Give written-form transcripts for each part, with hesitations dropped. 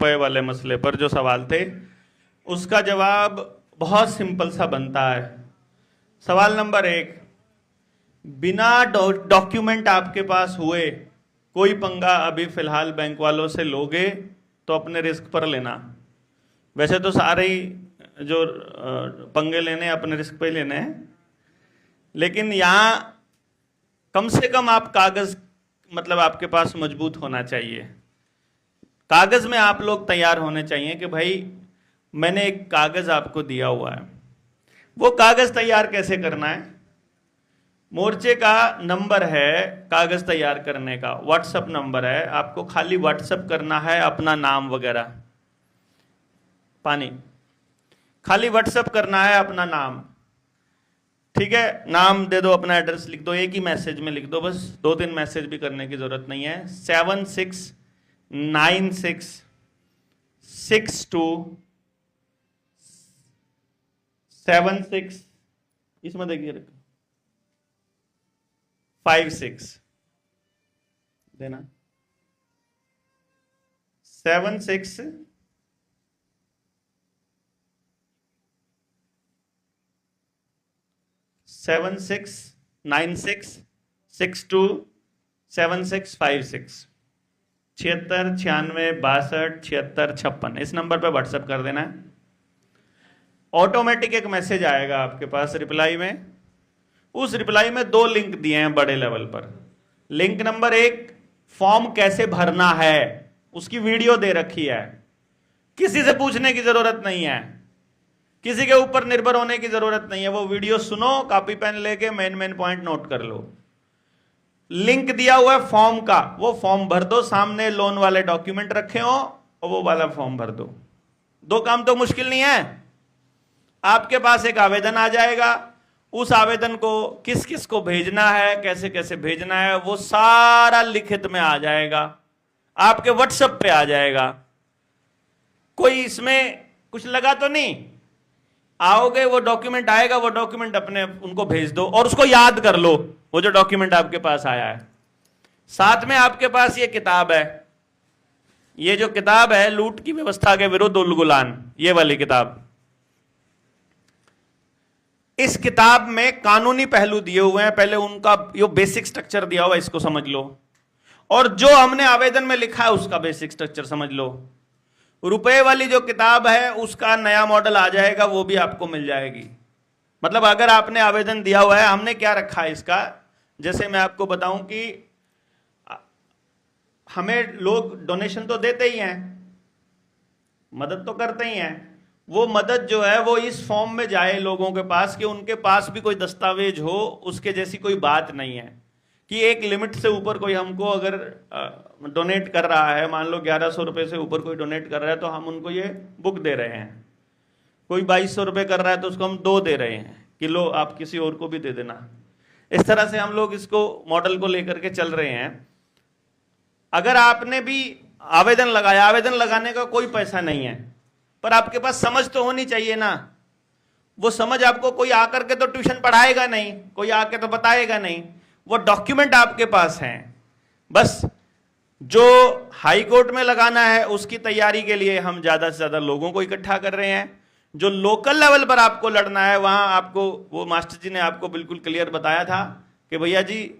रुपए वाले मसले पर जो सवाल थे, उसका जवाब बहुत सिंपल सा बनता है। सवाल नंबर 1, बिना डॉक्यूमेंट आपके पास हुए कोई पंगा अभी फिलहाल बैंक वालों से लोगे तो अपने रिस्क पर लेना। वैसे तो सारे ही जो पंगे लेने अपने रिस्क पे लेने हैं, लेकिन यहाँ कम से कम आप कागज मतलब आपके पास मजबूत होना चाहिए। कागज में आप लोग तैयार होने चाहिए कि भाई मैंने एक कागज आपको दिया हुआ है। वो कागज तैयार कैसे करना है? मोर्चे का नंबर है कागज तैयार करने का, व्हाट्सएप नंबर है, आपको खाली व्हाट्सएप करना है अपना नाम वगैरह, पानी खाली व्हाट्सएप करना है अपना नाम, ठीक है? नाम दे दो, अपना एड्रेस लिख दो, एक ही मैसेज में लिख दो, बस 2-3 मैसेज भी करने की जरूरत नहीं है। 76966276 इसमें देखिए 56 देना 7696627656 76 96 62 76 56 इस नंबर पे व्हाट्सएप कर देना है। ऑटोमेटिक एक मैसेज आएगा आपके पास रिप्लाई में। उस रिप्लाई में 2 लिंक दिए हैं बड़े लेवल पर। लिंक नंबर 1, फॉर्म कैसे भरना है उसकी वीडियो दे रखी है, किसी से पूछने की जरूरत नहीं है, किसी के ऊपर निर्भर होने की जरूरत नहीं है। वो वीडियो सुनो, कॉपी पेन लेके मेन पॉइंट नोट कर लो। लिंक दिया हुआ है फॉर्म का, वो फॉर्म भर दो, सामने लोन वाले डॉक्यूमेंट रखे हो और वो वाला फॉर्म भर दो। 2 काम तो मुश्किल नहीं है। आपके पास एक आवेदन आ जाएगा, उस आवेदन को किस किस को भेजना है, कैसे कैसे भेजना है, वो सारा लिखित में आ जाएगा, आपके व्हाट्सएप पे आ जाएगा। कोई इसमें कुछ लगा तो नहीं? आओगे, वो डॉक्यूमेंट आएगा, वो डॉक्यूमेंट अपने उनको भेज दो और उसको याद कर लो वो जो डॉक्यूमेंट आपके पास आया है। साथ में आपके पास ये किताब है, ये जो किताब है लूट की व्यवस्था के विरुद्ध उलगुलान, ये वाली किताब। इस किताब में कानूनी पहलू दिए हुए हैं, पहले उनका यो बेसिक स्ट्रक्चर दिया हुआ है, इसको समझ लो, और जो हमने आवेदन में लिखा है उसका बेसिक स्ट्रक्चर समझ लो। रुपए वाली जो किताब है उसका नया मॉडल आ जाएगा, वो भी आपको मिल जाएगी। मतलब अगर आपने आवेदन दिया हुआ है, हमने क्या रखा है इसका, जैसे मैं आपको बताऊं कि हमें लोग डोनेशन तो देते ही हैं, मदद तो करते ही हैं, वो मदद जो है वो इस फॉर्म में जाए लोगों के पास कि उनके पास भी कोई दस्तावेज हो, उसके जैसी कोई बात नहीं है कि एक लिमिट से ऊपर कोई हमको अगर डोनेट कर रहा है, मान लो 1100 रुपये से ऊपर कोई डोनेट कर रहा है तो हम उनको ये बुक दे रहे हैं। कोई 2200 रुपये कर रहा है तो उसको हम 2 दे रहे हैं कि लो आप किसी और को भी दे देना। इस तरह से हम लोग इसको मॉडल को लेकर के चल रहे हैं। अगर आपने भी आवेदन लगाया, आवेदन लगाने का कोई पैसा नहीं है, पर आपके पास समझ तो होनी चाहिए ना। वो समझ आपको कोई आकर के तो ट्यूशन पढ़ाएगा नहीं, कोई आके तो बताएगा नहीं, वो डॉक्यूमेंट आपके पास हैं। बस जो हाई कोर्ट में लगाना है उसकी तैयारी के लिए हम ज्यादा से ज्यादा लोगों को इकट्ठा कर रहे हैं। जो लोकल लेवल पर आपको लड़ना है, वहां आपको वो मास्टर जी ने आपको बिल्कुल क्लियर बताया था कि भैया जी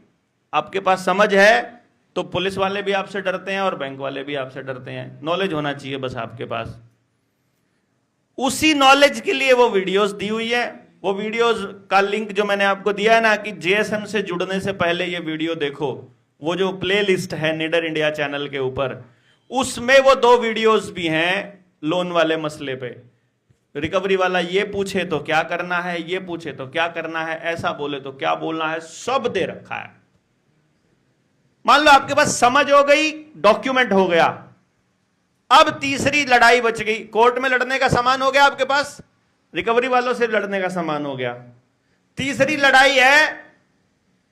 आपके पास समझ है तो पुलिस वाले भी आपसे डरते हैं और बैंक वाले भी आपसे डरते हैं। नॉलेज होना चाहिए बस आपके पास। उसी नॉलेज के लिए वो वीडियोस दी हुई है। वो वीडियोस का लिंक जो मैंने आपको दिया है ना कि जेएसएम से जुड़ने से पहले ये वीडियो देखो, वो जो प्लेलिस्ट है निडर इंडिया चैनल के ऊपर, उसमें वो 2 वीडियोस भी हैं लोन वाले मसले पे। रिकवरी वाला ये पूछे तो क्या करना है, ये पूछे तो क्या करना है, ऐसा बोले तो क्या बोलना है, सब दे रखा है। मान लो आपके पास समझ हो गई, डॉक्यूमेंट हो गया, अब तीसरी लड़ाई बच गई। कोर्ट में लड़ने का सामान हो गया आपके पास, रिकवरी वालों से लड़ने का सामान हो गया। तीसरी लड़ाई है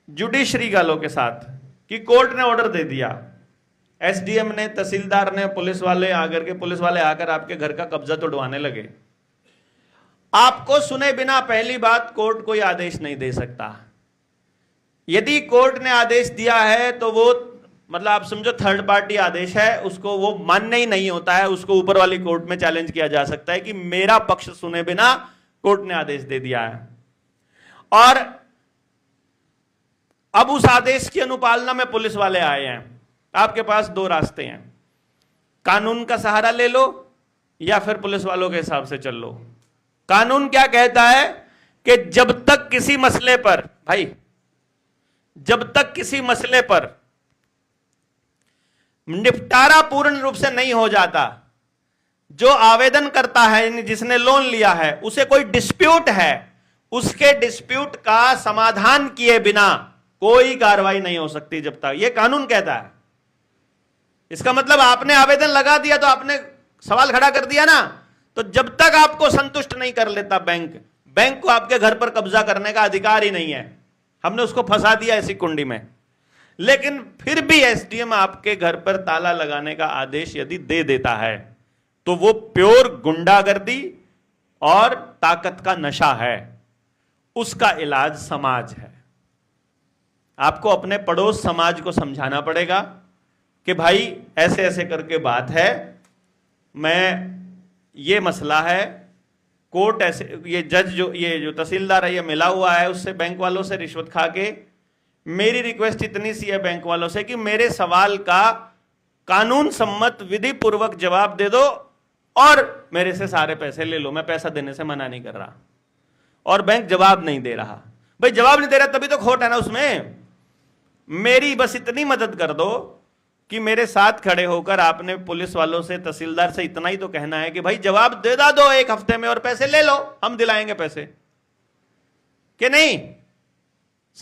जुडिशरी वालों के साथ कि कोर्ट ने ऑर्डर दे दिया, एसडीएम ने, तहसीलदार ने, पुलिस वाले आकर आपके घर का कब्जा तोड़वाने लगे। आपको सुने बिना पहली बात कोर्ट कोई आदेश नहीं दे सकता। यदि कोर्ट ने आदेश दिया है तो वो मतलब आप समझो थर्ड पार्टी आदेश है, उसको वो मान्य ही नहीं होता है, उसको ऊपर वाली कोर्ट में चैलेंज किया जा सकता है कि मेरा पक्ष सुने बिना कोर्ट ने आदेश दे दिया है। और अब उस आदेश की अनुपालना में पुलिस वाले आए हैं। आपके पास दो रास्ते हैं, कानून का सहारा ले लो या फिर पुलिस वालों के हिसाब से चल लो। कानून क्या कहता है कि जब तक किसी मसले पर, भाई जब तक किसी मसले पर निपटारा पूर्ण रूप से नहीं हो जाता, जो आवेदन करता है यानी जिसने लोन लिया है उसे कोई डिस्प्यूट है, उसके डिस्प्यूट का समाधान किए बिना कोई कार्रवाई नहीं हो सकती जब तक, यह कानून कहता है। इसका मतलब आपने आवेदन लगा दिया तो आपने सवाल खड़ा कर दिया ना, तो जब तक आपको संतुष्ट नहीं कर लेता बैंक को आपके घर पर कब्जा करने का अधिकार ही नहीं है। हमने उसको फंसा दिया ऐसी कुंडी में। लेकिन फिर भी एसडीएम आपके घर पर ताला लगाने का आदेश यदि दे देता है तो वो प्योर गुंडागर्दी और ताकत का नशा है। उसका इलाज समाज है। आपको अपने पड़ोस समाज को समझाना पड़ेगा कि भाई ऐसे ऐसे करके बात है, मैं ये मसला है, कोर्ट ऐसे, ये जज ये जो तहसीलदार है ये मिला हुआ है उससे, बैंक वालों से रिश्वत खा के, मेरी रिक्वेस्ट इतनी सी है बैंक वालों से कि मेरे सवाल का कानून सम्मत विधि पूर्वक जवाब दे दो और मेरे से सारे पैसे ले लो, मैं पैसा देने से मना नहीं कर रहा। और बैंक जवाब नहीं दे रहा। भाई जवाब नहीं दे रहा तभी तो खोट है ना उसमें। मेरी बस इतनी मदद कर दो कि मेरे साथ खड़े होकर आपने पुलिस वालों से, तहसीलदार से इतना ही तो कहना है कि भाई जवाब दे दो 1 हफ्ते में और पैसे ले लो, हम दिलाएंगे पैसे, कि नहीं?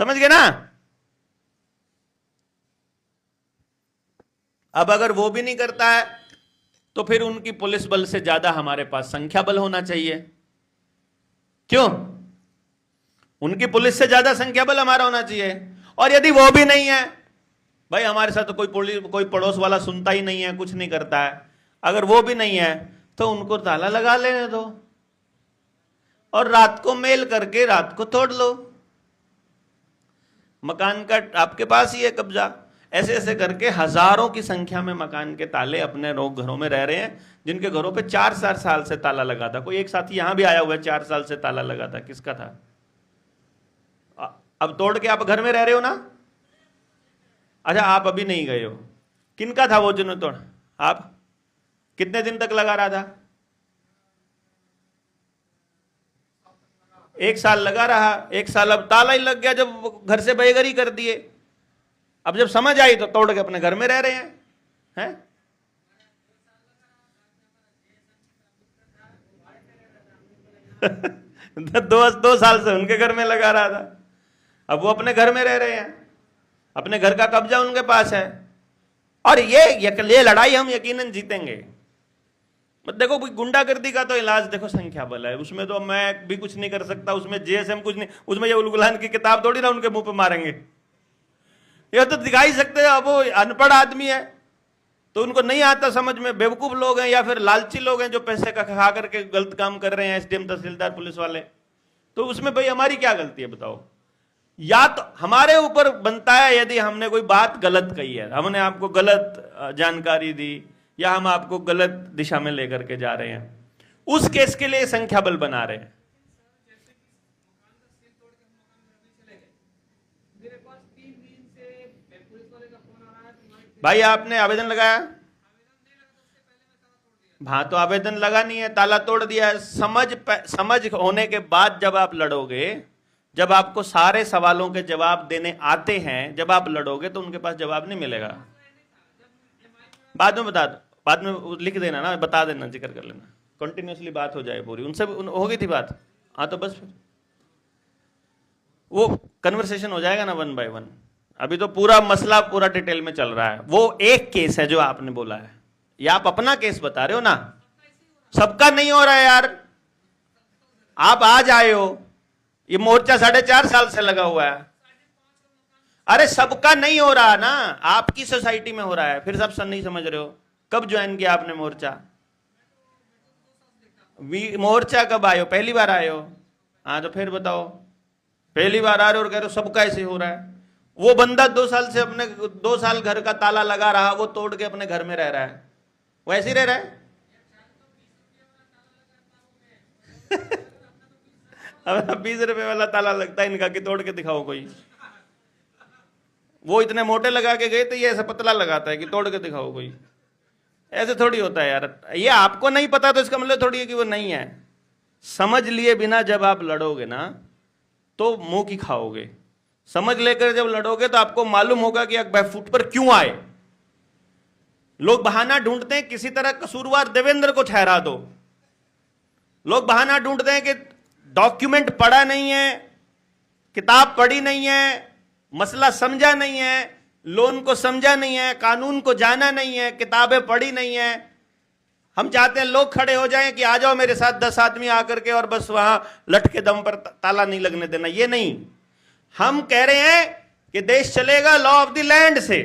समझ गए ना? अब अगर वो भी नहीं करता है तो फिर उनकी पुलिस बल से ज्यादा हमारे पास संख्या बल होना चाहिए। क्यों? उनकी पुलिस से ज्यादा संख्या बल हमारा होना चाहिए। और यदि वो भी नहीं है, भाई हमारे साथ तो कोई पड़ोस वाला सुनता ही नहीं है, कुछ नहीं करता है, अगर वो भी नहीं है तो उनको ताला लगा लेने दो और रात को मेल करके रात को तोड़ लो। मकान का आपके पास ही है कब्जा। ऐसे ऐसे करके हजारों की संख्या में मकान के ताले अपने लोग घरों में रह रहे हैं, जिनके घरों पे 4 साल से ताला लगा था। कोई एक साथी यहां भी आया हुआ है, 4 साल से ताला लगा था, किसका था? अब तोड़ के आप घर में रह रहे हो ना? अच्छा, आप अभी नहीं गए हो, किनका था वो जिन्होंने तोड़? आप कितने दिन तक लगा रहा था? 1 साल लगा रहा, 1 साल अब ताला ही लग गया जब घर से बेघरी कर दिए। अब जब समझ आई तो तोड़ के अपने घर में रह रहे हैं? दो साल से उनके घर में लगा रहा था, अब वो अपने घर में रह रहे हैं, अपने घर का कब्जा उनके पास है। और ये लड़ाई हम यकीनन जीतेंगे। देखो गुंडागर्दी का तो इलाज देखो संख्या बल है, उसमें तो मैं भी कुछ नहीं कर सकता, उसमें जेएसएम कुछ नहीं, उसमें ये उलगुलान की किताब थोड़ी ना उनके मुंह पे मारेंगे। ये तो दिखा ही सकते हैं। अब वो अनपढ़ आदमी है तो उनको नहीं आता समझ में, बेवकूफ लोग हैं या फिर लालची लोग हैं जो पैसे का खा करके गलत काम कर रहे हैं, एसडीएम, तहसीलदार, पुलिस वाले। तो उसमें भाई हमारी क्या गलती है बताओ? या तो हमारे ऊपर बनता है यदि हमने कोई बात गलत कही है, हमने आपको गलत जानकारी दी या हम आपको गलत दिशा में लेकर के जा रहे हैं, उस केस के लिए संख्या बल बना रहे हैं। भाई आपने आवेदन लगाया? हाँ तो आवेदन लगा नहीं है, ताला तोड़ दिया है। समझ होने के बाद जब आप लड़ोगे, जब आपको सारे सवालों के जवाब देने आते हैं, जब आप लड़ोगे तो उनके पास जवाब नहीं मिलेगा। बाद में बता दो, बाद में लिख देना ना, बता देना, जिक्र कर लेना, कंटिन्यूसली बात हो जाए पूरी। उनसे हो गई थी बात, हाँ तो बस फिर वो कन्वर्सेशन हो जाएगा ना 1 by 1। अभी तो पूरा मसला पूरा डिटेल में चल रहा है। वो एक केस है जो आपने बोला है, या आप अपना केस बता रहे हो ना? सबका नहीं हो रहा है यार, आप आज आए हो, ये मोर्चा 4.5 साल से लगा हुआ है। अरे सबका नहीं हो रहा ना, आपकी सोसाइटी में हो रहा है, फिर सब नहीं समझ रहे हो। कब ज्वाइन किया आपने मोर्चा? मोर्चा कब आए हो? पहली बार आए हो? हाँ तो फिर बताओ, पहली बार आ रहे हो और कह रहे हो सबका ऐसे हो रहा है। वो बंदा 2 साल से अपने 2 साल घर का ताला लगा रहा, वो तोड़ के अपने घर में रह रहा है, वो ऐसे ही रह रहा है। अब 20 रुपए वाला ताला लगता है इनका कि तोड़ के दिखाओ कोई। वो इतने मोटे लगा के गए थे, ये ऐसा पतला लगाता है कि तोड़ के दिखाओ कोई। ऐसे थोड़ी होता है यार। ये आपको नहीं पता तो इसका मतलब थोड़ी है कि वो नहीं है। समझ लिए बिना जब आप लड़ोगे ना तो मुंह की खाओगे। समझ लेकर जब लड़ोगे तो आपको मालूम होगा कि अकबर फुट पर क्यों आए। लोग बहाना ढूंढते हैं किसी तरह कसूरवार देवेंद्र को ठहरा दो। लोग बहाना ढूंढते हैं कि डॉक्यूमेंट पढ़ा नहीं है, किताब पढ़ी नहीं है, मसला समझा नहीं है, लोन को समझा नहीं है, कानून को जाना नहीं है, किताबें पढ़ी नहीं है। हम चाहते हैं लोग खड़े हो जाएं कि आ जाओ मेरे साथ 10 आदमी आकर के और बस वहां लट के दम पर ताला नहीं लगने देना। ये नहीं, हम कह रहे हैं कि देश चलेगा लॉ ऑफ द लैंड से।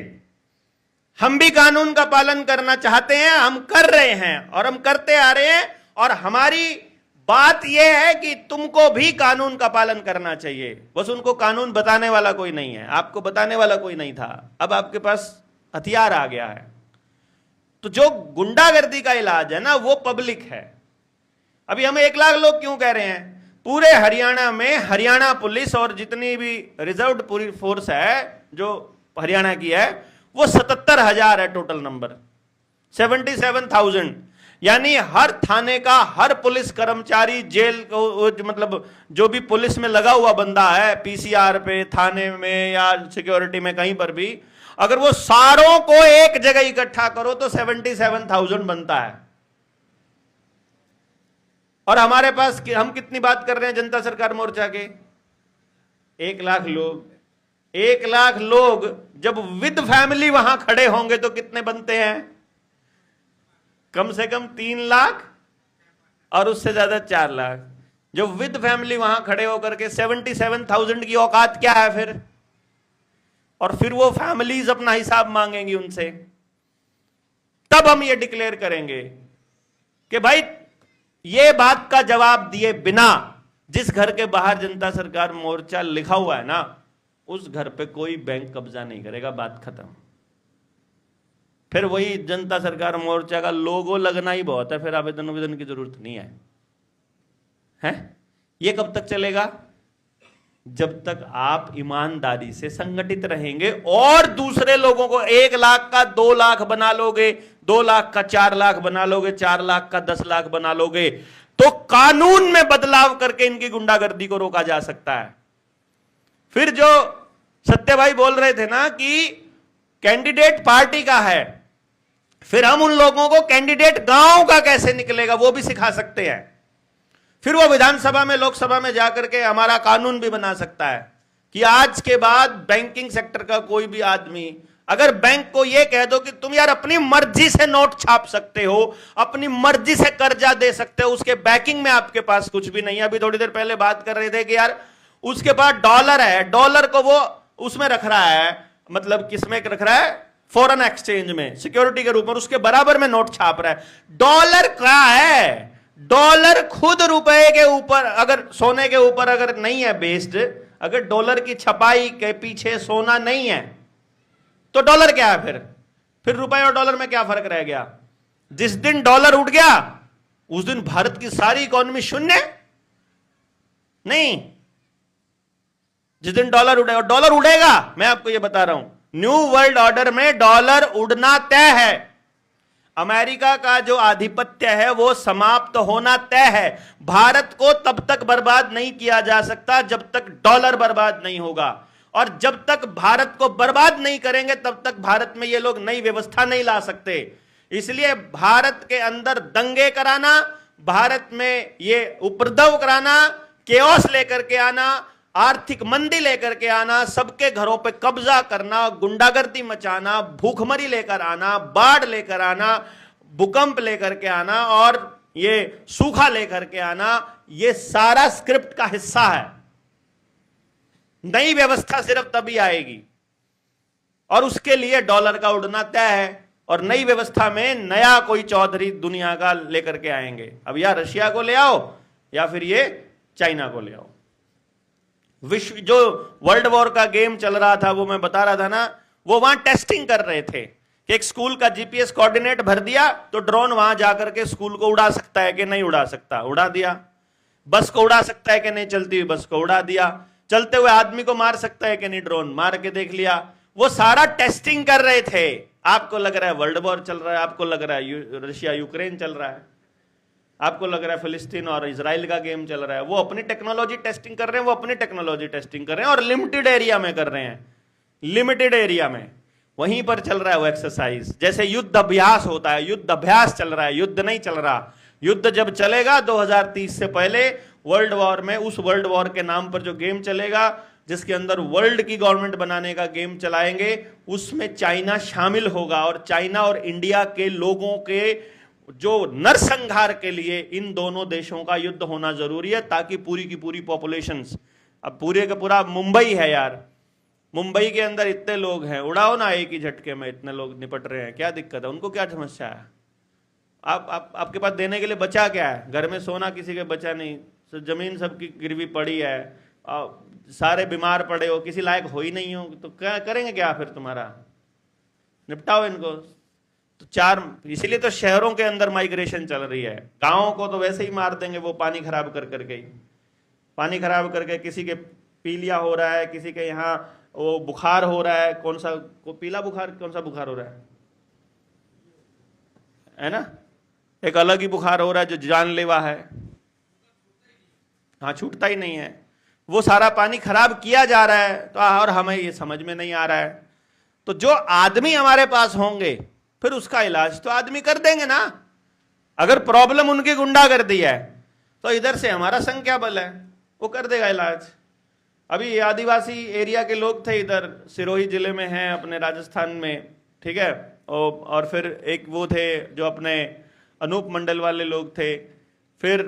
हम भी कानून का पालन करना चाहते हैं, हम कर रहे हैं और हम करते आ रहे हैं। और हमारी बात यह है कि तुमको भी कानून का पालन करना चाहिए। बस उनको कानून बताने वाला कोई नहीं है, आपको बताने वाला कोई नहीं था, अब आपके पास हथियार आ गया है। तो जो गुंडागर्दी का इलाज है ना वो पब्लिक है। अभी हमें 1 लाख लोग क्यों कह रहे हैं? पूरे हरियाणा में हरियाणा पुलिस और जितनी भी रिजर्व्ड पूरी फोर्स है जो हरियाणा की है वो 77,000 है टोटल नंबर, 77,000। यानी हर थाने का हर पुलिस कर्मचारी, जेल को मतलब जो भी पुलिस में लगा हुआ बंदा है, पीसीआर पे, थाने में या सिक्योरिटी में कहीं पर भी, अगर वो सारों को एक जगह इकट्ठा करो तो 77,000 बनता है। और हमारे पास हम कितनी बात कर रहे हैं जनता सरकार मोर्चा के? 1 लाख लोग। 1 लाख लोग जब विद फैमिली वहां खड़े होंगे तो कितने बनते हैं? कम से कम 3 लाख और उससे ज्यादा 4 लाख। जो विद फैमिली वहां खड़े होकर के 77,000 की औकात क्या है फिर? और फिर वो फैमिलीज अपना हिसाब मांगेंगी उनसे। तब हम ये डिक्लेयर करेंगे कि भाई ये बात का जवाब दिए बिना जिस घर के बाहर जनता सरकार मोर्चा लिखा हुआ है ना उस घर पे कोई बैंक कब्जा नहीं करेगा, बात खत्म। फिर वही जनता सरकार मोर्चा का लोगो लगना ही बहुत है, फिर आवेदन की जरूरत नहीं है। हैं? ये कब तक चलेगा? जब तक आप ईमानदारी से संगठित रहेंगे और दूसरे लोगों को 1 लाख का 2 लाख बना लोगे, 2 लाख का 4 लाख बना लोगे, 4 लाख का 10 लाख बना लोगे, तो कानून में बदलाव करके इनकी गुंडागर्दी को रोका जा सकता है। फिर जो सत्य भाई बोल रहे थे ना कि कैंडिडेट पार्टी का है, फिर हम उन लोगों को कैंडिडेट गांव का कैसे निकलेगा वो भी सिखा सकते हैं। फिर वो विधानसभा में, लोकसभा में जाकर के हमारा कानून भी बना सकता है कि आज के बाद बैंकिंग सेक्टर का कोई भी आदमी अगर बैंक को यह कह दो कि तुम यार अपनी मर्जी से नोट छाप सकते हो, अपनी मर्जी से कर्जा दे सकते हो, उसके बैकिंग में आपके पास कुछ भी नहीं है। अभी थोड़ी देर पहले बात कर रहे थे कि यार उसके पास डॉलर है, डॉलर को वो उसमें रख रहा है, मतलब किसमें रख रहा है? फॉरेन एक्सचेंज में, सिक्योरिटी के रूप में, उसके बराबर में नोट छाप रहा है। डॉलर क्या है? डॉलर खुद रुपए के ऊपर, अगर सोने के ऊपर अगर नहीं है बेस्ड, अगर डॉलर की छपाई के पीछे सोना नहीं है तो डॉलर क्या है? फिर रुपए और डॉलर में क्या फर्क रह गया? जिस दिन डॉलर उठ गया उस दिन भारत की सारी इकोनॉमी शून्य नहीं। जिस दिन डॉलर उड़ेगा, और डॉलर उड़ेगा, मैं आपको यह बता रहा हूं, न्यू वर्ल्ड ऑर्डर में डॉलर उड़ना तय है। अमेरिका का जो आधिपत्य है वो समाप्त होना तय है। भारत को तब तक बर्बाद नहीं किया जा सकता जब तक डॉलर बर्बाद नहीं होगा, और जब तक भारत को बर्बाद नहीं करेंगे तब तक भारत में ये लोग नई व्यवस्था नहीं ला सकते। इसलिए भारत के अंदर दंगे कराना, भारत में ये उपद्रव कराना, केओस लेकर के आना, आर्थिक मंदी लेकर के आना, सबके घरों पे कब्जा करना, गुंडागर्दी मचाना, भूखमरी लेकर आना, बाढ़ लेकर आना, भूकंप लेकर के आना और ये सूखा लेकर के आना, ये सारा स्क्रिप्ट का हिस्सा है। नई व्यवस्था सिर्फ तभी आएगी और उसके लिए डॉलर का उड़ना तय है, और नई व्यवस्था में नया कोई चौधरी दुनिया का लेकर के आएंगे। अब या रशिया को ले आओ या फिर ये चाइना को ले आओ। विश्व जो वर्ल्ड वॉर का गेम चल रहा था, वो मैं बता रहा था ना, वो वहां टेस्टिंग कर रहे थे कि एक स्कूल का जीपीएस कोऑर्डिनेट भर दिया तो ड्रोन वहां जाकर के स्कूल को उड़ा सकता है कि नहीं उड़ा सकता, उड़ा दिया। बस को उड़ा सकता है कि नहीं, चलती हुई बस को उड़ा दिया। चलते हुए आदमी को मार सकता है कि नहीं, ड्रोन मार के देख लिया। वो सारा टेस्टिंग कर रहे थे। आपको लग रहा है वर्ल्ड वॉर चल रहा है, आपको लग रहा है रशिया यूक्रेन चल रहा है, आपको लग रहा है फिलिस्तीन और इजराइल का गेम चल रहा है। वो अपनी टेक्नोलॉजी टेस्टिंग कर रहे हैं, वो अपनी टेक्नोलॉजी टेस्टिंग कर रहे हैं और लिमिटेड एरिया में कर रहे हैं, लिमिटेड एरिया में। वहीं पर चल रहा है वो एक्सरसाइज, जैसे युद्ध अभ्यास होता है, युद्ध अभ्यास चल रहा है, युद्ध नहीं चल रहा। युद्ध जब चलेगा 2030 से पहले वर्ल्ड वॉर में, उस वर्ल्ड वॉर के नाम पर जो गेम चलेगा, जिसके अंदर वर्ल्ड की गवर्नमेंट बनाने का गेम चलाएंगे, उसमें चाइना शामिल होगा। और चाइना और इंडिया के लोगों के जो नरसंहार के लिए इन दोनों देशों का युद्ध होना जरूरी है, ताकि पूरी की पूरी पॉपुलेशंस, अब पूरे का पूरा मुंबई है यार, मुंबई के अंदर इतने लोग हैं, उड़ाओ ना एक ही झटके में, इतने लोग निपट रहे हैं, क्या दिक्कत है, उनको क्या समस्या है? आपके पास देने के लिए बचा क्या है? घर में सोना किसी के बचा नहीं, जमीन सबकी गिरवी पड़ी है, सारे बीमार पड़े हो, किसी लायक हो ही नहीं हो, तो क्या करेंगे क्या फिर? तुम्हारा निपटाओ इनको। तो इसीलिए तो शहरों के अंदर माइग्रेशन चल रही है। गांवों को तो वैसे ही मार देंगे वो पानी खराब कर करके ही, पानी खराब करके। किसी के पीलिया हो रहा है, किसी के यहाँ वो बुखार हो रहा है, कौन सा पीला बुखार, कौन सा बुखार हो रहा है ना? एक अलग ही बुखार हो रहा है जो जानलेवा है, हाँ, छूटता ही नहीं है। वो सारा पानी खराब किया जा रहा है, तो और हमें ये समझ में नहीं आ रहा है। तो जो आदमी हमारे पास होंगे, फिर उसका इलाज तो आदमी कर देंगे ना। अगर प्रॉब्लम उनकी गुंडागर्दी है, तो इधर से हमारा संख्या बल है, वो कर देगा इलाज। अभी आदिवासी एरिया के लोग थे, इधर सिरोही जिले में हैं अपने राजस्थान में, ठीक है, और फिर एक वो थे जो अपने अनूप मंडल वाले लोग थे। फिर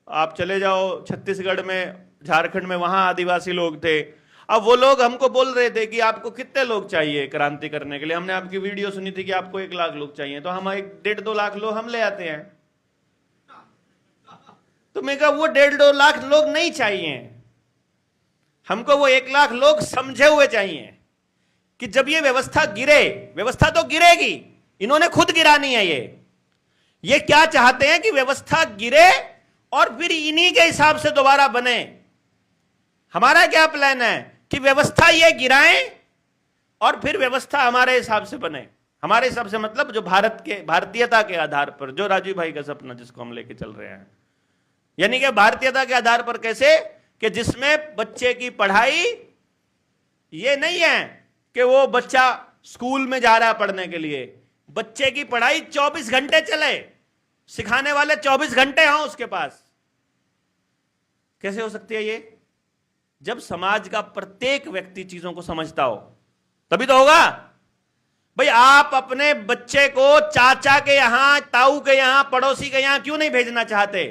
आप चले जाओ छत्तीसगढ़ में, झारखंड में, वहां आदिवासी लोग थे। अब वो लोग हमको बोल रहे थे कि आपको कितने लोग चाहिए क्रांति करने के लिए? हमने आपकी वीडियो सुनी थी कि आपको 1 लाख लोग चाहिए, तो हम 1.5-2 लाख लोग हम ले आते हैं। तो मैं कहा वो 1.5-2 लाख लोग नहीं चाहिए हमको, वो 1 लाख लोग समझे हुए चाहिए कि जब ये व्यवस्था गिरे, व्यवस्था तो गिरेगी, इन्होंने खुद गिरानी है। ये क्या चाहते हैं कि व्यवस्था गिरे और फिर इन्हीं के हिसाब से दोबारा बने। हमारा क्या प्लान है कि व्यवस्था ये गिराएं और फिर व्यवस्था हमारे हिसाब से बने। हमारे हिसाब से मतलब जो भारतीयता के आधार पर, जो राजीव भाई का सपना जिसको हम लेके चल रहे हैं, यानी कि भारतीयता के आधार पर कैसे, कि जिसमें बच्चे की पढ़ाई ये नहीं है कि वो बच्चा स्कूल में जा रहा है पढ़ने के लिए, बच्चे की पढ़ाई 24 घंटे चले, सिखाने वाले 24 घंटे हों उसके पास। कैसे हो सकती है ये? जब समाज का प्रत्येक व्यक्ति चीजों को समझता हो, तभी तो होगा। भाई आप अपने बच्चे को चाचा के यहां, ताऊ के यहां, पड़ोसी के यहां क्यों नहीं भेजना चाहते?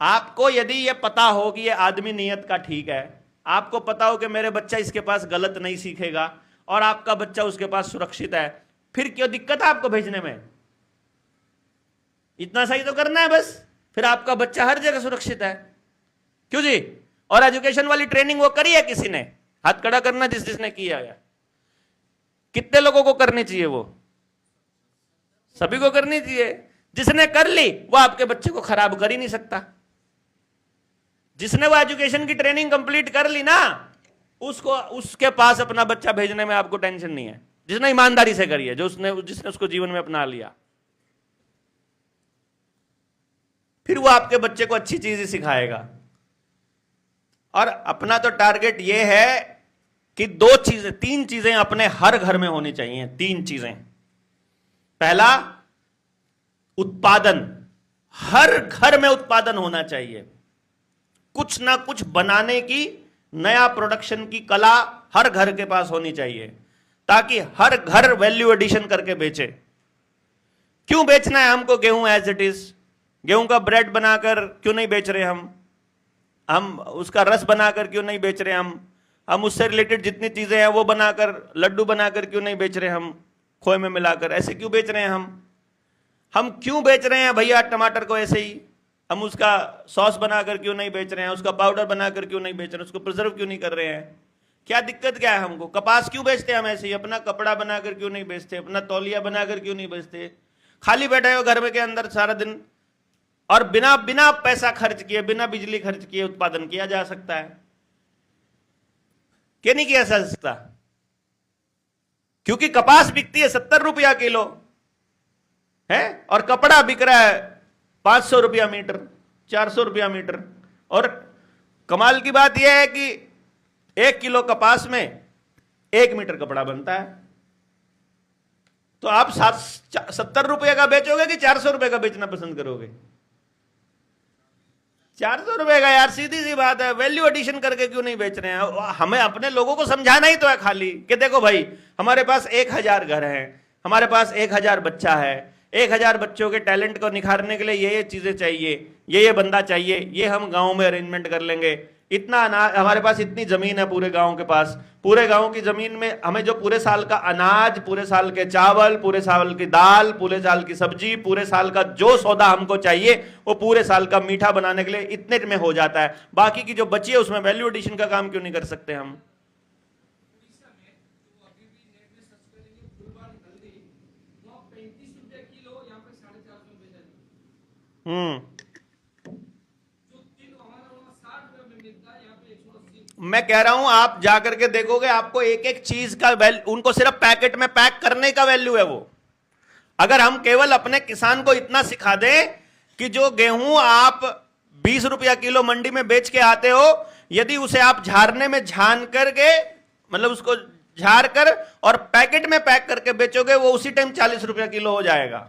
आपको यदि यह पता हो कि यह आदमी नियत का ठीक है, आपको पता हो कि मेरे बच्चा इसके पास गलत नहीं सीखेगा और आपका बच्चा उसके पास सुरक्षित है, फिर क्यों दिक्कत है आपको भेजने में? इतना सही तो करना है बस, फिर आपका बच्चा हर जगह सुरक्षित है। क्यों जी? और एजुकेशन वाली ट्रेनिंग वो करी है किसी ने? हाथ खड़ा करना जिसने किया है। कितने लोगों को करनी चाहिए? वो सभी को करनी चाहिए। जिसने कर ली वो आपके बच्चे को खराब कर ही नहीं सकता। जिसने वो एजुकेशन की ट्रेनिंग कंप्लीट कर ली ना, उसको, उसके पास अपना बच्चा भेजने में आपको टेंशन नहीं है। जिसने ईमानदारी से करी है, जिसने उसको जीवन में अपना लिया, फिर वो आपके बच्चे को अच्छी चीज ही सिखाएगा। और अपना तो टारगेट ये है कि 3 चीजें अपने हर घर में होनी चाहिए। 3 चीजें। पहला, उत्पादन। हर घर में उत्पादन होना चाहिए। कुछ ना कुछ बनाने की, नया प्रोडक्शन की कला हर घर के पास होनी चाहिए, ताकि हर घर वैल्यू एडिशन करके बेचे। क्यों बेचना है हमको गेहूं एज इट इज? गेहूं का ब्रेड बनाकर क्यों नहीं बेच रहे हम उसका रस बनाकर क्यों नहीं बेच रहे हम उससे रिलेटेड जितनी चीजें हैं वो बनाकर, लड्डू बनाकर क्यों नहीं बेच रहे हम, खोए में मिलाकर? ऐसे क्यों बेच रहे हैं हम क्यों बेच रहे हैं भैया टमाटर को ऐसे ही? हम उसका सॉस बनाकर क्यों नहीं बेच रहे हैं, उसका पाउडर बनाकर क्यों नहीं बेच रहे हैं, उसको प्रिजर्व क्यों नहीं कर रहे हैं? क्या दिक्कत क्या है हमको? कपास क्यों बेचते हैं हम ऐसे ही? अपना कपड़ा बनाकर क्यों नहीं बेचते? अपना तौलिया बनाकर क्यों नहीं बेचते? खाली बैठे हो घर में के अंदर सारा दिन, और बिना बिना पैसा खर्च किए, बिना बिजली खर्च किए उत्पादन किया जा सकता है, क्या नहीं किया जा सकता? क्योंकि कपास बिकती है 70 रुपया किलो है, और कपड़ा बिक रहा है 500 रुपया मीटर, 400 रुपया मीटर। और कमाल की बात यह है कि 1 किलो कपास में 1 मीटर कपड़ा बनता है। तो आप 70 रुपए का बेचोगे कि 400 रुपए का बेचना पसंद करोगे? 400 रुपए का यार, सीधी सी बात है। वैल्यू एडिशन करके क्यों नहीं बेच रहे हैं? हमें अपने लोगों को समझाना ही तो है खाली कि देखो भाई, हमारे पास 1000 घर हैं, हमारे पास 1000 बच्चा है, 1000 बच्चों के टैलेंट को निखारने के लिए ये चीजें चाहिए, ये बंदा चाहिए, ये हम गांव में अरेंजमेंट कर लेंगे। इतना अनाज हमारे पास, इतनी जमीन है पूरे गांव के पास, पूरे गांव की जमीन में हमें जो पूरे साल का अनाज, पूरे साल के चावल, पूरे साल की दाल, पूरे साल की सब्जी, पूरे साल का जो सौदा हमको चाहिए वो पूरे साल का मीठा बनाने के लिए इतने में हो जाता है। बाकी की जो बची है उसमें वैल्यू एडिशन का काम क्यों नहीं कर सकते हम? मैं कह रहा हूं आप जाकर के देखोगे, आपको एक एक चीज का वैल्यू, उनको सिर्फ पैकेट में पैक करने का वैल्यू है वो। अगर हम केवल अपने किसान को इतना सिखा दें कि जो गेहूं आप 20 रुपया किलो मंडी में बेच के आते हो, यदि उसे आप झारने में झान करके, मतलब उसको झार कर और पैकेट में पैक करके बेचोगे, वो उसी टाइम 40 रुपया किलो हो जाएगा।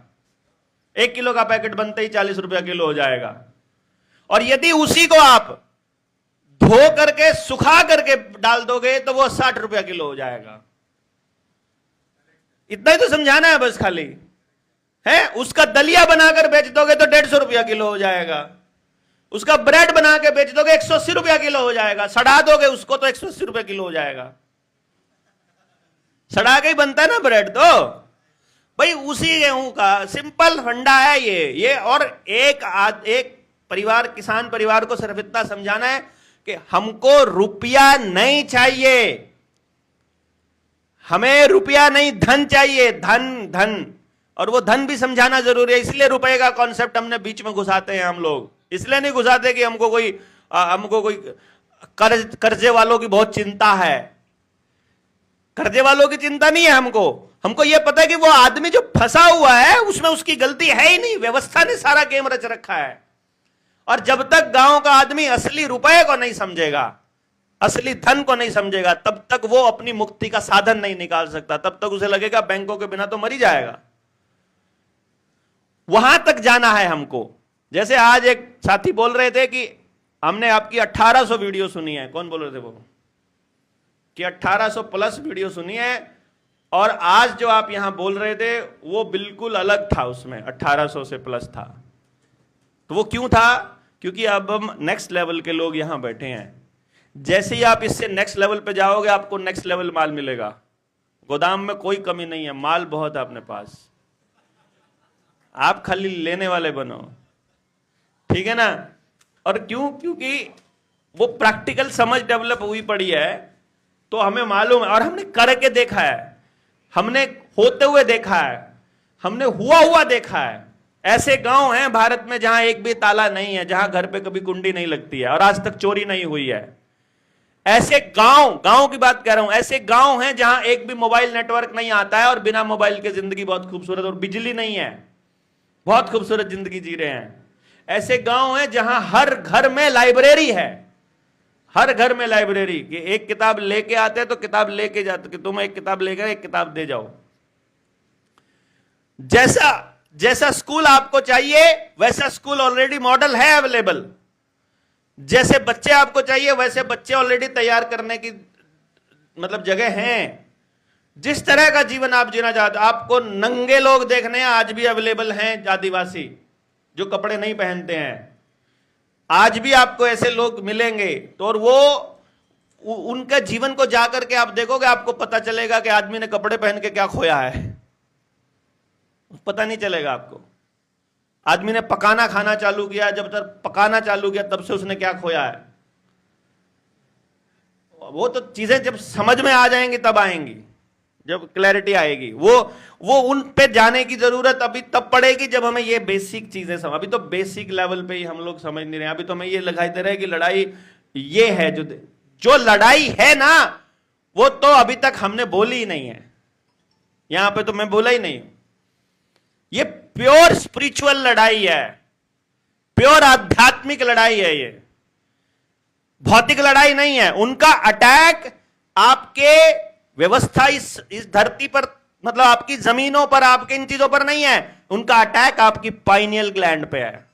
1 किलो का पैकेट बनते ही 40 रुपया किलो हो जाएगा। और यदि उसी को आप धो करके सुखा करके डाल दोगे तो वो 60 रुपया किलो हो जाएगा। इतना ही तो समझाना है बस खाली है। उसका दलिया बनाकर बेच दोगे तो 150 रुपया किलो हो जाएगा। उसका ब्रेड बना के बेच दोगे 180 रुपया किलो हो जाएगा। सड़ा दोगे उसको तो 180 रुपया किलो हो जाएगा। सड़ा के ही बनता है ना ब्रेड तो भाई, उसी गेहूं का सिंपल फंडा है ये। और एक परिवार, किसान परिवार को सिर्फ इतना समझाना है कि हमको रुपया नहीं चाहिए, हमें रुपया नहीं धन चाहिए, धन। और वो धन भी समझाना जरूरी है। इसलिए रुपए का कॉन्सेप्ट हमने बीच में घुसाते हैं हम लोग। इसलिए नहीं घुसाते कि हमको कोई कर्जे वालों की बहुत चिंता है। कर्जे वालों की चिंता नहीं है हमको यह पता है कि वो आदमी जो फंसा हुआ है उसमें उसकी गलती है ही नहीं, व्यवस्था ने सारा गेम रच रखा है। और जब तक गांव का आदमी असली रुपए को नहीं समझेगा, असली धन को नहीं समझेगा, तब तक वो अपनी मुक्ति का साधन नहीं निकाल सकता। तब तक उसे लगेगा बैंकों के बिना तो मर ही जाएगा। वहां तक जाना है हमको। जैसे आज एक साथी बोल रहे थे कि हमने आपकी 1800 वीडियो सुनी है। कौन बोल रहे थे वो? कि 1800 प्लस वीडियो सुनी है, और आज जो आप यहां बोल रहे थे वो बिल्कुल अलग था, उसमें 1800 से प्लस था। तो वो क्यों था? क्योंकि अब हम नेक्स्ट लेवल के लोग यहां बैठे हैं। जैसे ही आप इससे नेक्स्ट लेवल पे जाओगे, आपको नेक्स्ट लेवल माल मिलेगा। गोदाम में कोई कमी नहीं है, माल बहुत है अपने पास, आप खाली लेने वाले बनो, ठीक है ना? और क्यों? क्योंकि वो प्रैक्टिकल समझ डेवलप हुई पड़ी है, तो हमें मालूम है और हमने करके देखा है, हमने होते हुए देखा है, हमने हुआ देखा है। ऐसे गांव हैं भारत में जहां एक भी ताला नहीं है, जहां घर पे कभी कुंडी नहीं लगती है और आज तक चोरी नहीं हुई है। ऐसे गांव की बात कर रहा हूं, ऐसे गांव हैं जहां एक भी मोबाइल नेटवर्क नहीं आता है और बिना मोबाइल के जिंदगी बहुत खूबसूरत, और बिजली नहीं है, बहुत खूबसूरत जिंदगी जी रहे हैं। ऐसे गांव हैं जहां हर घर में लाइब्रेरी है, हर घर में लाइब्रेरी। कि एक किताब लेके आते हैं तो किताब लेके जाते, कि तुम एक किताब लेकर एक किताब दे जाओ। जैसा स्कूल आपको चाहिए वैसा स्कूल ऑलरेडी मॉडल है अवेलेबल। जैसे बच्चे आपको चाहिए वैसे बच्चे ऑलरेडी तैयार करने की मतलब जगह हैं। जिस तरह का जीवन आप जीना चाहते हो, आपको नंगे लोग देखने आज भी अवेलेबल हैं, आदिवासी जो कपड़े नहीं पहनते हैं, आज भी आपको ऐसे लोग मिलेंगे। तो और वो उनके जीवन को जाकर के आप देखोगे, आपको पता चलेगा कि आदमी ने कपड़े पहन के क्या खोया है, पता नहीं चलेगा आपको। आदमी ने पकाना खाना चालू किया, जब तक पकाना चालू किया तब से उसने क्या खोया है? वो तो चीजें जब समझ में आ जाएंगी तब आएंगी, जब क्लैरिटी आएगी। वो उन पे जाने की जरूरत अभी तब पड़ेगी जब हमें ये बेसिक चीजें समझ। अभी तो बेसिक लेवल पे ही हम लोग समझ नहीं रहे। अभी तो हमें ये लगाई दे रहे हैं कि लड़ाई ये है, जो लड़ाई है ना वो तो अभी तक हमने बोली ही नहीं है। यहां पे तो मैं बोला ही नहीं हूं। ये प्योर स्पिरिचुअल लड़ाई है, प्योर आध्यात्मिक लड़ाई है, ये भौतिक लड़ाई नहीं है। उनका अटैक आपके व्यवस्था इस धरती पर, मतलब आपकी जमीनों पर, आपके इन चीजों पर नहीं है। उनका अटैक आपकी पाइनियल ग्लैंड पे है।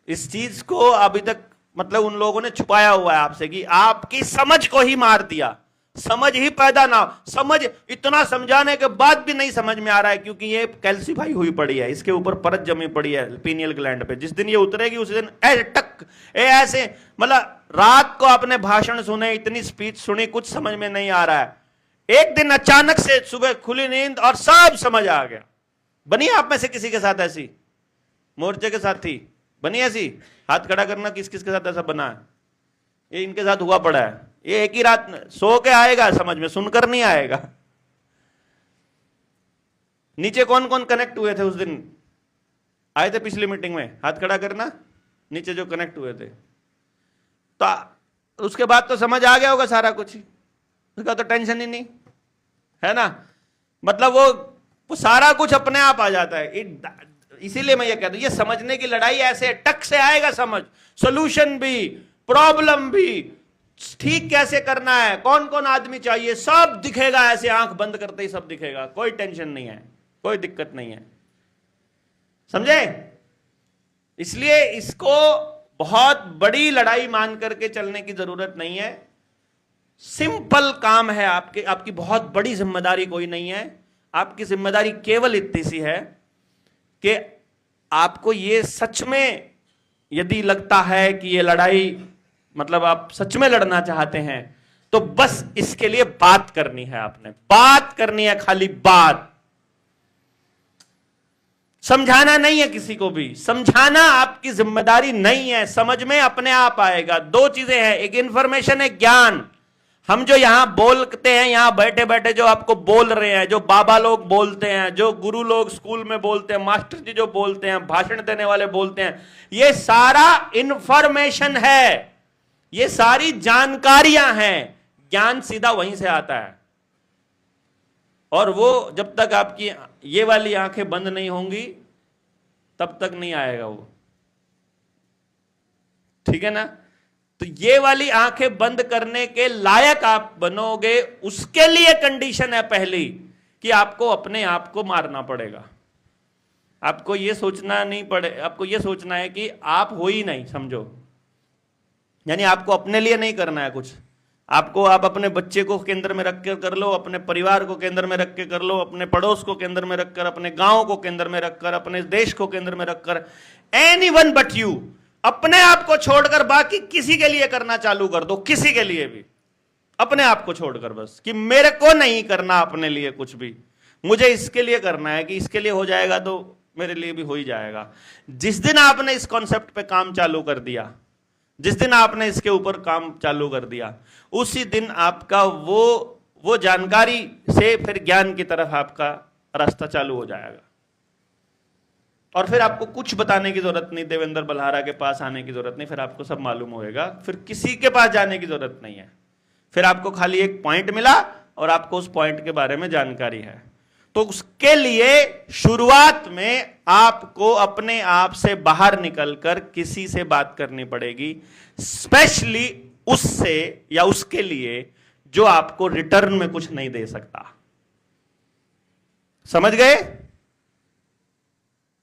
इस चीज को अभी तक मतलब उन लोगों ने छुपाया हुआ है आपसे कि आपकी समझ को ही मार दिया, समझ ही पैदा ना। समझ इतना समझाने के बाद भी नहीं समझ में आ रहा है, क्योंकि ये कैल्सीफाई हुई पड़ी है, इसके ऊपर परत जमी पड़ी है पीनियल ग्लैंड पे। जिस दिन ये उतरेगी उस दिन ऐसे टक ऐसे, मतलब रात को आपने भाषण सुने, इतनी स्पीच सुनी, कुछ समझ में नहीं आ रहा है, एक दिन अचानक से सुबह खुली नींद और सब समझ आ गया। बनी आप में से किसी के साथ ऐसी, मोर्चे के साथ थी, बनी ऐसी? हाथ खड़ा करना, किस किस के साथ ऐसा बना है? ये इनके साथ हुआ पड़ा है। ये एक ही रात सो के आएगा समझ में, सुनकर नहीं आएगा। नीचे कौन कौन कनेक्ट हुए थे उस दिन? आए थे पिछली मीटिंग में? हाथ खड़ा करना, नीचे जो कनेक्ट हुए थे। तो उसके बाद तो समझ आ गया होगा सारा कुछ, उसका तो टेंशन ही नहीं है ना। मतलब वो सारा कुछ अपने आप आ जाता है। इसीलिए मैं ये कहता हूं, ये समझने की लड़ाई ऐसे टक से आएगा समझ, सोल्यूशन भी, प्रॉब्लम भी, ठीक कैसे करना है, कौन कौन आदमी चाहिए, सब दिखेगा ऐसे, आंख बंद करते ही सब दिखेगा। कोई टेंशन नहीं है, कोई दिक्कत नहीं है, समझे? इसलिए इसको बहुत बड़ी लड़ाई मान करके चलने की जरूरत नहीं है। सिंपल काम है, आपकी बहुत बड़ी जिम्मेदारी कोई नहीं है। आपकी जिम्मेदारी केवल इतनी सी है कि आपको ये सच में यदि लगता है कि ये लड़ाई मतलब आप सच में लड़ना चाहते हैं, तो बस इसके लिए बात करनी है। आपने बात करनी है, खाली बात। समझाना नहीं है किसी को भी, समझाना आपकी जिम्मेदारी नहीं है। समझ में अपने आप आएगा। दो चीजें हैं, एक इंफॉर्मेशन, एक ज्ञान। हम जो यहां बोलते हैं, यहां बैठे बैठे जो आपको बोल रहे हैं, जो बाबा लोग बोलते हैं, जो गुरु लोग स्कूल में बोलते हैं, मास्टर जी जो बोलते हैं, भाषण देने वाले बोलते हैं, ये सारा इंफॉर्मेशन है, ये सारी जानकारियां हैं। ज्ञान सीधा वहीं से आता है। और वो जब तक आपकी ये वाली आंखें बंद नहीं होंगी तब तक नहीं आएगा वो, ठीक है ना। तो ये वाली आंखें बंद करने के लायक आप बनोगे, उसके लिए कंडीशन है पहली कि आपको अपने आप को मारना पड़ेगा। आपको ये सोचना नहीं पड़े, आपको ये सोचना है कि आप हो ही नहीं, समझो। यानी आपको अपने लिए नहीं करना है कुछ। आप अपने बच्चे को केंद्र में रख कर लो, अपने परिवार को केंद्र में रख के कर लो, अपने पड़ोस को केंद्र में रखकर, अपने गांव को केंद्र में रखकर, अपने देश को केंद्र में रखकर, एनीवन बट यू, अपने आप को छोड़कर बाकी किसी के लिए करना चालू कर दो। किसी के लिए भी, अपने आप को छोड़कर, बस कि मेरे को नहीं करना अपने लिए कुछ भी, मुझे इसके लिए करना है कि इसके लिए हो जाएगा तो मेरे लिए भी हो ही जाएगा। जिस दिन आपने इस कॉन्सेप्ट पे काम चालू कर दिया, जिस दिन आपने इसके ऊपर काम चालू कर दिया, उसी दिन आपका वो जानकारी से फिर ज्ञान की तरफ आपका रास्ता चालू हो जाएगा। और फिर आपको कुछ बताने की जरूरत नहीं, देवेंद्र बल्हारा के पास आने की जरूरत नहीं, फिर आपको सब मालूम होएगा। फिर किसी के पास जाने की जरूरत नहीं है। फिर आपको खाली एक पॉइंट मिला और आपको उस पॉइंट के बारे में जानकारी है। तो उसके लिए शुरुआत में आपको अपने आप से बाहर निकलकर किसी से बात करनी पड़ेगी, स्पेशली उससे या उसके लिए जो आपको रिटर्न में कुछ नहीं दे सकता। समझ गए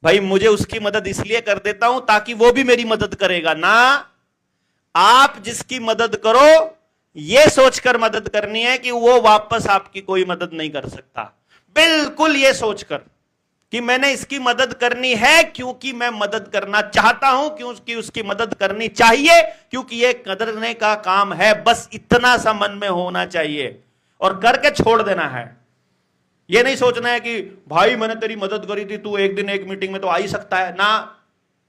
भाई? मुझे उसकी मदद इसलिए कर देता हूं ताकि वो भी मेरी मदद करेगा ना। आप जिसकी मदद करो ये सोचकर मदद करनी है कि वो वापस आपकी कोई मदद नहीं कर सकता। बिल्कुल ये सोचकर कि मैंने इसकी मदद करनी है क्योंकि मैं मदद करना चाहता हूं, क्योंकि उसकी मदद करनी चाहिए, क्योंकि ये करने का काम है। बस इतना सा मन में होना चाहिए और करके छोड़ देना है। ये नहीं सोचना है कि भाई मैंने तेरी मदद करी थी, तू एक दिन एक मीटिंग में तो आ ही सकता है ना।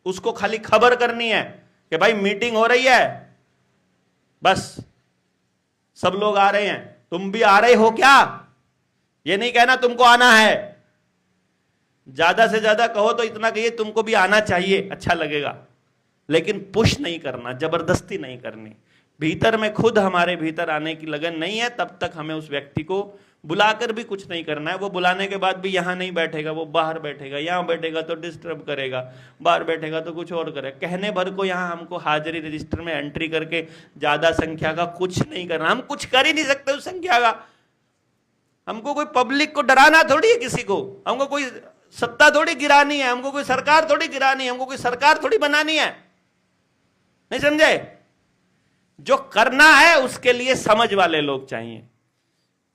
उसको खाली खबर करनी है कि भाई मीटिंग हो रही है, बस सब लोग आ रहे हैं, तुम भी आ रहे हो क्या। ये नहीं कहना तुमको आना है, ज्यादा से ज्यादा कहो तो इतना कहिए तुमको भी आना चाहिए, अच्छा लगेगा, लेकिन पुश नहीं करना, जबरदस्ती नहीं करनी। भीतर में खुद हमारे भीतर आने की लगन नहीं है, तब तक हमें उस व्यक्ति को बुलाकर भी कुछ नहीं करना है। वो बुलाने के बाद भी यहां नहीं बैठेगा, वो बाहर बैठेगा, यहां बैठेगा तो डिस्टर्ब करेगा, बाहर बैठेगा तो कुछ और करेगा। कहने भर को यहां हमको हाजिरी रजिस्टर में एंट्री करके ज्यादा संख्या का कुछ नहीं करना, हम कुछ कर ही नहीं सकते उस संख्या का। हमको कोई पब्लिक को डराना थोड़ी है, किसी को हमको कोई सत्ता थोड़ी गिरानी है, हमको कोई सरकार थोड़ी गिरानी है, हमको कोई सरकार थोड़ी बनानी है, नहीं समझे। जो करना है उसके लिए समझ वाले लोग चाहिए,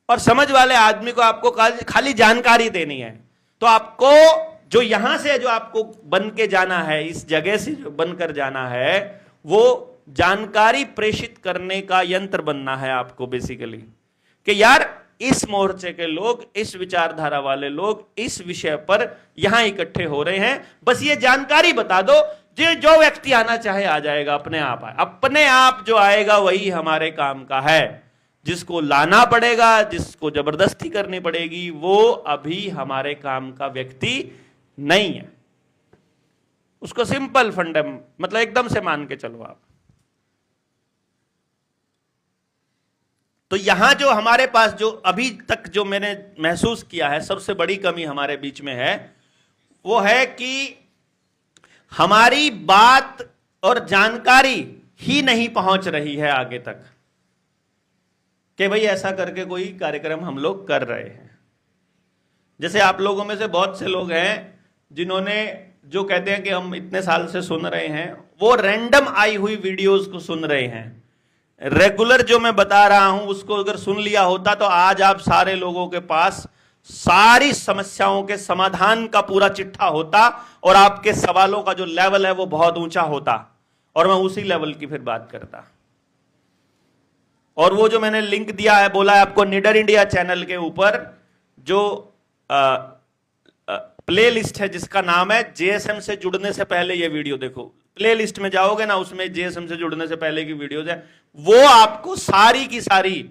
और समझ वाले आदमी को आपको खाली जानकारी देनी है। तो आपको जो यहां से जो आपको बन के जाना है, इस जगह से जो बनकर जाना है, वो जानकारी प्रेषित करने का यंत्र बनना है आपको बेसिकली, कि यार इस मोर्चे के लोग, इस विचारधारा वाले लोग इस विषय पर यहां इकट्ठे हो रहे हैं, बस ये जानकारी बता दो। जो व्यक्ति आना चाहे आ जाएगा, अपने आप आए, अपने आप जो आएगा वही हमारे काम का है। जिसको लाना पड़ेगा, जिसको जबरदस्ती करनी पड़ेगी, वो अभी हमारे काम का व्यक्ति नहीं है। उसको सिंपल फंडम मतलब एकदम से मान के चलो आप। तो यहां जो हमारे पास जो अभी तक जो मैंने महसूस किया है सबसे बड़ी कमी हमारे बीच में है, वो है कि हमारी बात और जानकारी ही नहीं पहुंच रही है आगे तक, कि भाई ऐसा करके कोई कार्यक्रम हम लोग कर रहे हैं। जैसे आप लोगों में से बहुत से लोग हैं जिन्होंने, जो कहते हैं कि हम इतने साल से सुन रहे हैं, वो रैंडम आई हुई वीडियोस को सुन रहे हैं। रेगुलर जो मैं बता रहा हूं उसको अगर सुन लिया होता तो आज आप सारे लोगों के पास सारी समस्याओं के समाधान का पूरा चिट्ठा होता, और आपके सवालों का जो लेवल है वो बहुत ऊंचा होता, और मैं उसी लेवल की फिर बात करता। और वो जो मैंने लिंक दिया है, बोला है आपको, निडर इंडिया चैनल के ऊपर जो प्ले लिस्ट है जिसका नाम है जेएसएम से जुड़ने से पहले ये वीडियो देखो। प्ले लिस्ट में जाओगे ना, उसमें जेएसएम से जुड़ने से पहले की वीडियोज है, वो आपको सारी की सारी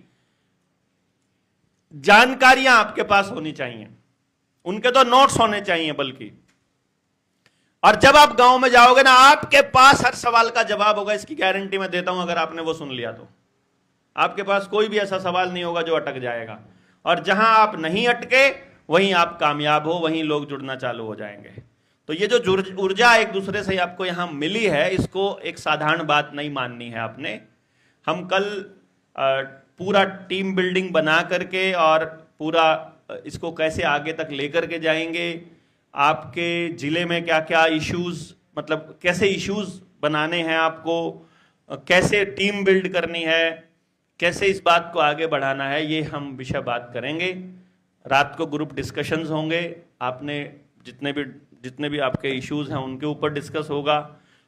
जानकारियां आपके पास होनी चाहिए, उनके तो नोट्स होने चाहिए बल्कि। और जब आप गांव में जाओगे ना, आपके पास हर सवाल का जवाब होगा, इसकी गारंटी मैं देता हूं। अगर आपने वो सुन लिया तो आपके पास कोई भी ऐसा सवाल नहीं होगा जो अटक जाएगा, और जहां आप नहीं अटके वहीं आप कामयाब हो, वहीं लोग जुड़ना चालू हो जाएंगे। तो ये जो ऊर्जा एक दूसरे से आपको यहां मिली है, इसको एक साधारण बात नहीं माननी है आपने। हम कल पूरा टीम बिल्डिंग बना करके और पूरा इसको कैसे आगे तक लेकर के जाएंगे, आपके जिले में क्या क्या इश्यूज, मतलब कैसे इश्यूज बनाने हैं आपको, कैसे टीम बिल्ड करनी है, कैसे इस बात को आगे बढ़ाना है, ये हम विषय बात करेंगे। रात को ग्रुप डिस्कशंस होंगे, आपने जितने भी आपके इश्यूज हैं उनके ऊपर डिस्कस होगा।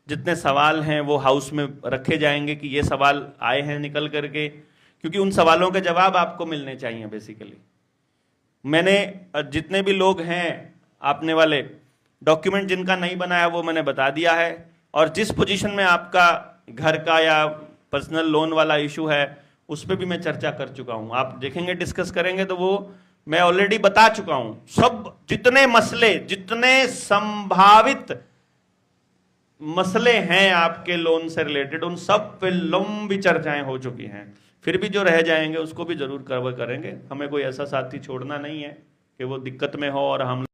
जितने सवाल हैं वो हाउस में रखे जाएंगे कि ये सवाल आए हैं निकल करके, क्योंकि उन सवालों के जवाब आपको मिलने चाहिए बेसिकली। मैंने जितने भी लोग हैं आपने वाले, डॉक्यूमेंट जिनका नहीं बनाया वो मैंने बता दिया है, और जिस पोजीशन में आपका घर का या पर्सनल लोन वाला इशू है उस पर भी मैं चर्चा कर चुका हूं। आप देखेंगे डिस्कस करेंगे तो वो मैं ऑलरेडी बता चुका हूं। सब जितने मसले, जितने संभावित मसले हैं आपके लोन से रिलेटेड, उन सब पे लंबी चर्चाएं हो चुकी हैं। फिर भी जो रह जाएंगे उसको भी जरूर कवर करेंगे। हमें कोई ऐसा साथी छोड़ना नहीं है कि वो दिक्कत में हो और हम